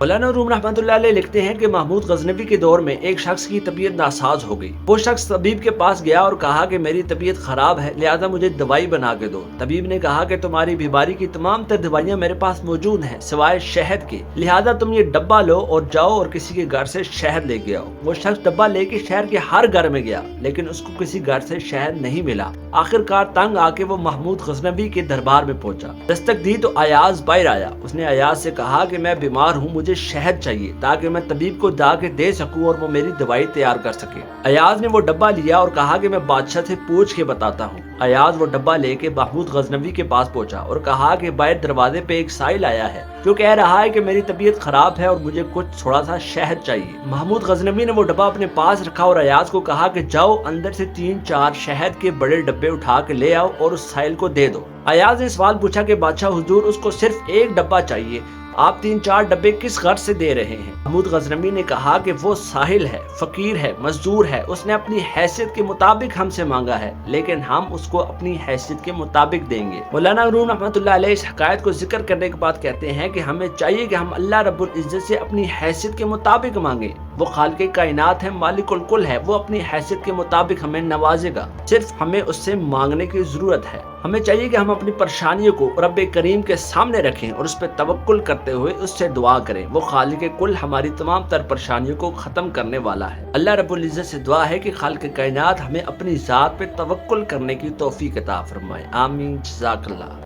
मौलाना room रहमतुल्लाह अलैह लिखते हैं कि महमूद गजनवी के दौर में एक शख्स की तबीयत नासाज हो गई। वो शख्स तबीब के पास गया और कहा कि मेरी तबीयत खराब है, लिहाजा मुझे दवाई बना के दो। तबीब ने कहा कि तुम्हारी बीमारी की तमाम तर दवाइयाँ मेरे पास मौजूद हैं सिवाय शहद के, लिहाजा तुम ये डब्बा लो और जाओ और किसी के घर से शहद लेके आओ। वो शख्स डब्बा लेके शहर के हर घर में गया, लेकिन उसको किसी घर से शहद नहीं मिला। आखिरकार तंग आके वो महमूद गजनवी के दरबार में पहुंचा। दस्तक दी तो अयाज बाहर आया। उसने अयाज से कहा कि मैं बीमार हूँ, मुझे शहद चाहिए ताकि मैं तबीब को जाके दे सकूं और वो मेरी दवाई तैयार कर सके। अयाज ने वो डब्बा लिया और कहा कि मैं बादशाह से पूछ के बताता हूँ। अयाज वो डब्बा लेके महमूद गजनवी के पास पहुंचा और कहा कि बाहर दरवाजे पे एक साइल आया है जो कह रहा है कि मेरी तबीयत खराब है और मुझे कुछ थोड़ा सा शहद चाहिए। महमूद गजनवी ने वो डब्बा अपने पास रखा और अयाज को कहा कि जाओ अंदर से 3-4 शहद के बड़े डब्बे उठा के ले आओ और उस साइल को दे दो। अयाज ने सवाल पूछा कि बादशाह हुजूर, उसको सिर्फ एक डब्बा चाहिए, आप 3-4 डब्बे किस गर्ज से दे रहे हैं? महमूद गजनवी ने कहा कि वो साहिल है, फकीर है, मजदूर है, उसने अपनी हैसियत के मुताबिक हमसे मांगा है, लेकिन हम उसको अपनी हैसियत के मुताबिक देंगे। मौलाना रूम रहमतुल्लाह अलैह इस हकायत को जिक्र करने के बाद कहते हैं कि हमें चाहिए कि हम अल्लाह रब्बुल इज्जत से अपनी हैसियत के मुताबिक मांगे। वो खालिक़े कायनात है, मालिकुल कुल है, वो अपनी हैसियत के मुताबिक हमें नवाजेगा। सिर्फ हमें उससे मांगने की जरूरत है। हमें चाहिए कि हम अपनी परेशानियों को रब्बे करीम के सामने रखें और उस पर तवक्कुल करते हुए उससे दुआ करें। वो खालिक़े कुल हमारी तमाम तर परेशानियों को खत्म करने वाला है। अल्लाह रब्बुल इज्जत से दुआ है कि खालिक़े कायनात हमें अपनी जात पे तवक्कुल करने की तौफीक अता फरमाए। आमीन। जज़ाकल्लाह।